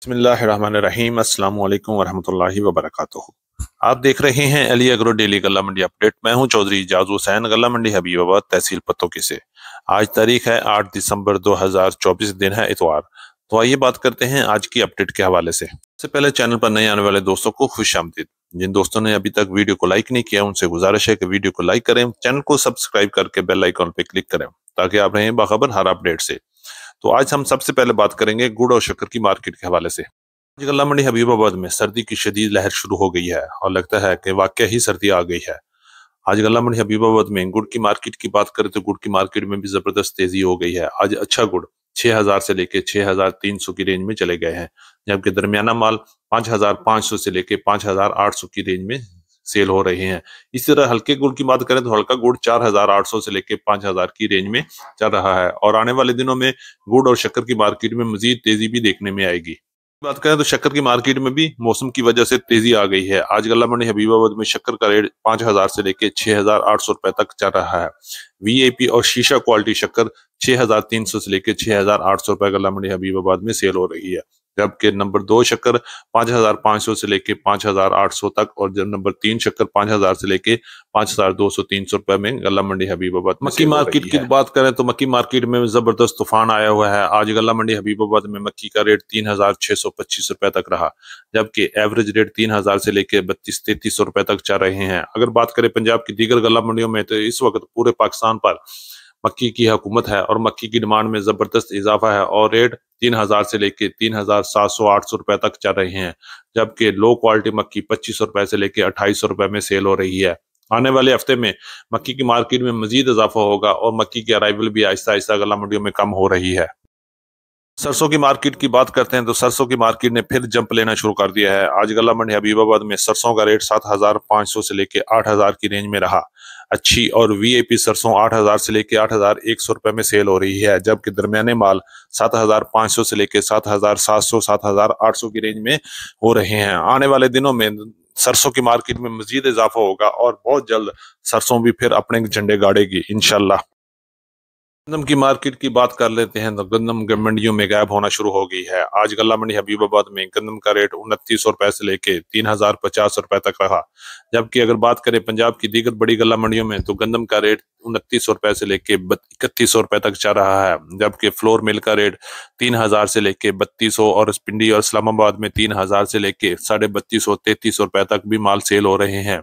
बिस्मिल्लाहिर्रहमानिर्रहीम। अस्सलाम वालेकुम वरहमतुल्लाहि वबरकातुहू। आप देख रहे हैं अली एग्रो डेली गल्ला मंडी अपडेट। मैं हूं चौधरी इजाज हुसैन, गल्ला मंडी हबीबाबाद, तहसील पत्तोकी से। आज तारीख है 8 दिसंबर 2024, दिन है इतवार। तो आइए बात करते हैं आज की अपडेट के हवाले से। सबसे पहले चैनल पर नए आने वाले दोस्तों को खुश आमदीद। जिन दोस्तों ने अभी तक वीडियो को लाइक नहीं किया उनसे गुजारिश है कि वीडियो को लाइक करें, चैनल को सब्सक्राइब करके बेल आइकॉन पे क्लिक करें ताकि आप रहें बाखबर हर अपडेट से। तो आज हम सबसे पहले बात करेंगे गुड़ और शक्कर की मार्केट के हवाले से। आज गल्ला मंडी हबीबाबाद में सर्दी की शदीद लहर शुरू हो गई है और लगता है कि वाकई ही सर्दी आ गई है। आज गल्ला मंडी हबीबाबाद में गुड़ की मार्केट की बात करें तो गुड़ की मार्केट में भी जबरदस्त तेजी हो गई है। आज अच्छा गुड़ 6000 से लेके 6300 की रेंज में चले गए हैं, जबकि दरमियाना माल 5500 से लेके 5800 की रेंज में सेल हो रहे हैं। इसी तरह हल्के गुड़ की बात करें तो हल्का गुड़ 4800 से लेके 5000 की रेंज में चल रहा है और आने वाले दिनों में गुड़ और शक्कर की मार्केट में मजीद तेजी भी देखने में आएगी। बात करें तो शक्कर की मार्केट में भी मौसम की वजह से तेजी आ गई है। आज गल्ला मंडी हबीबाबाद में शक्कर का रेट 5000 से लेके 6800 रुपए तक चल रहा है। वीआईपी और शीशा क्वालिटी शक्कर 6300 से लेके 6800 रुपए गल्ला मंडी हबीबाबाद में सेल हो रही है, जबकि नंबर 2 शक्कर 5500 से लेके 5800 तक और जब नंबर 3 शक्कर 5000 से लेके 5200-300 रुपए में गल्ला मंडी हबीबाबाद। मक्की मार्केट की बात करें तो मक्की मार्केट में जबरदस्त तूफान आया हुआ है। आज गल्ला मंडी हबीबाबाद में मक्की का रेट 3625 रुपए तक रहा, जबकि एवरेज रेट 3000 से लेके 3200-3300 रुपए तक चल रहे हैं। अगर बात करें पंजाब की दीगर गल्ला मंडियों में तो इस वक्त पूरे पाकिस्तान पर मक्की की हुकूमत है और मक्की की डिमांड में जबरदस्त इजाफा है और रेट 3000 से लेके 3700-800 रुपए तक चल रहे हैं, जबकि लो क्वालिटी मक्की 2500 रुपए से लेके 2800 रुपए में सेल हो रही है। आने वाले हफ्ते में मक्की की मार्केट में मजीद इजाफा होगा और मक्की की अराइवल भी आहिस्ता आहिस्ता गल्ला मंडियों में कम हो रही है। सरसों की मार्केट की बात करते हैं तो सरसों की मार्केट ने फिर जंप लेना शुरू कर दिया है। आज गल्ला मंडी हबीबाबाद में सरसों का रेट 7500 से लेके 8000 की रेंज में रहा। अच्छी और वीआईपी सरसों 8000 से लेके 8100 रुपए में सेल हो रही है, जबकि दरमियाने माल 7500 से लेके 7700-7800 की रेंज में हो रहे हैं। आने वाले दिनों में सरसों की मार्केट में मजीद इजाफा होगा और बहुत जल्द सरसों भी फिर अपने झंडे गाड़ेगी इंशाल्लाह। गंदम की मार्केट की बात कर लेते हैं तो गंदम मंडियों में गायब होना शुरू हो गई है। आज गल्ला मंडी हबीबाबाद में गंदम का रेट 2900 रुपए से लेके 3050 रुपए तक रहा, जबकि अगर बात करें पंजाब की दीगर बड़ी गल्ला मंडियों में तो गंदम का रेट 2900 रुपए से लेके 3100 रुपए तक चल रहा है, जबकि फ्लोर मिल का रेट 3000 से लेके 3200 और पिंडी और इस्लामाबाद में 3000 से लेके 3250-3300 रुपए तक भी माल सेल हो रहे हैं।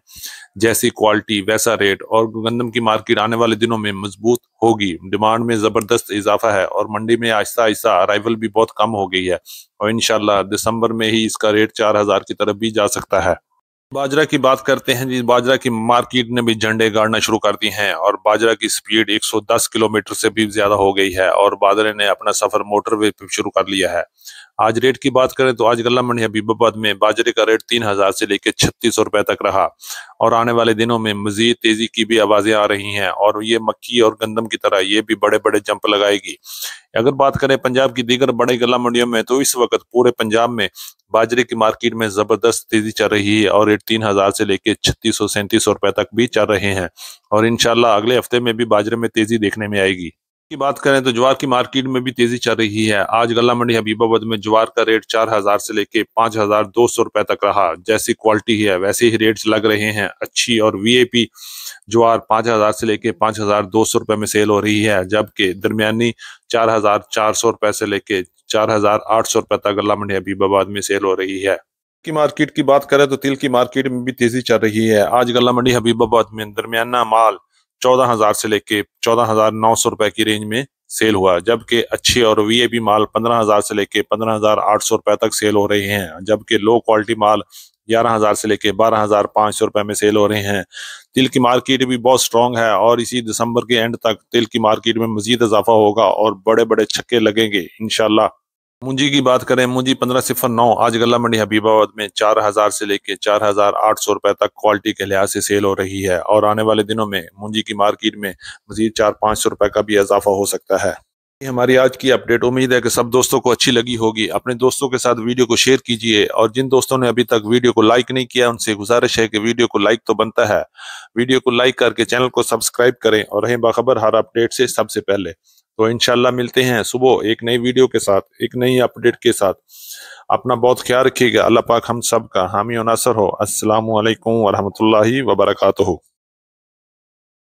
जैसी क्वालिटी वैसा रेट और गंदम की मार्केट आने वाले दिनों में मजबूत होगी। डिमांड में जबरदस्त इजाफा है और मंडी में आहिस्ता आहिस्ता अराइवल भी बहुत कम हो गई है और इंशाल्लाह दिसंबर में ही इसका रेट 4000 की तरफ भी जा सकता है। बाजरा की बात करते हैं जी। बाजरा की मार्केट ने भी झंडे गाड़ना शुरू कर दी हैं और बाजरा की स्पीड 110 किलोमीटर से भी ज्यादा हो गई है और बाजरे ने अपना सफर मोटरवे पे शुरू कर लिया है। आज रेट की बात करें तो आज गल्ला मंडी हबीबाबाद में बाजरे का रेट 3000 से लेकर 3600 रुपए तक रहा और आने वाले दिनों में मजीद तेजी की भी आवाजें आ रही हैं और ये मक्की और गंदम की तरह ये भी बड़े बड़े जंप लगाएगी। अगर बात करें पंजाब की दीगर बड़े गल्ला मंडियों में तो इस वक्त पूरे पंजाब में बाजरे की मार्केट में जबरदस्त तेजी चल रही है और रेट 3000 से लेके 3600-3700 रुपए तक भी चल रहे हैं और इंशाल्लाह अगले हफ्ते में भी बाजरे में तेजी देखने में आएगी। की बात करें तो ज्वार की मार्केट में भी तेजी चल रही है। आज गल्ला मंडी हबीबाबाद में ज्वार का रेट 4000 से लेके 5200 रुपए तक रहा। जैसी क्वालिटी है वैसे ही रेट्स लग रहे हैं। अच्छी और वीआईपी ज्वार 5000 से लेके 5200 रुपए में सेल हो रही है, जबकि दरमियानी 4400 रुपए से लेके 4800 रुपए तक गल्ला मंडी हबीबाबाद में सेल हो रही है। की मार्केट की बात करें तो तिल की मार्केट में भी तेजी चल रही है। आज गल्ला मंडी हबीबाबाद में दरमियाना माल 14000 से लेके 14900 रुपए की रेंज में सेल हुआ, जबकि अच्छी और वीआईपी माल 15000 से लेके 15800 रुपए तक सेल हो रहे हैं, जबकि लो क्वालिटी माल 11000 से लेके 12500 रुपए में सेल हो रहे हैं। तिल की मार्केट भी बहुत स्ट्रांग है और इसी दिसंबर के एंड तक तिल की मार्केट में मजीद इजाफा होगा और बड़े बड़े छक्के लगेंगे इंशाल्लाह। मुंजी की बात करें, मुंजी 1509 आज गल्ला मंडी हबीबाबाद में 4000 से लेके 4800 रुपए तक क्वालिटी के लिहाज से सेल हो रही है और आने वाले दिनों में मुंजी की मार्केट में मजीद 400-500 रुपए का भी इजाफा हो सकता है। ये हमारी आज की अपडेट। उम्मीद है कि सब दोस्तों को अच्छी लगी होगी। अपने दोस्तों के साथ वीडियो को शेयर कीजिए और जिन दोस्तों ने अभी तक वीडियो को लाइक नहीं किया उनसे गुजारिश है कि वीडियो को लाइक तो बनता है, वीडियो को लाइक करके चैनल को सब्सक्राइब करें और रहें बाखबर हर अपडेट से सबसे पहले। तो इंशाल्लाह मिलते हैं सुबह एक नई वीडियो के साथ, एक नई अपडेट के साथ। اپنا بہت خیال رکھیے گا۔ اللہ پاک ہم سب کا حامی و ناصر ہو۔ السلام علیکم ورحمۃ اللہ وبرکاتہ۔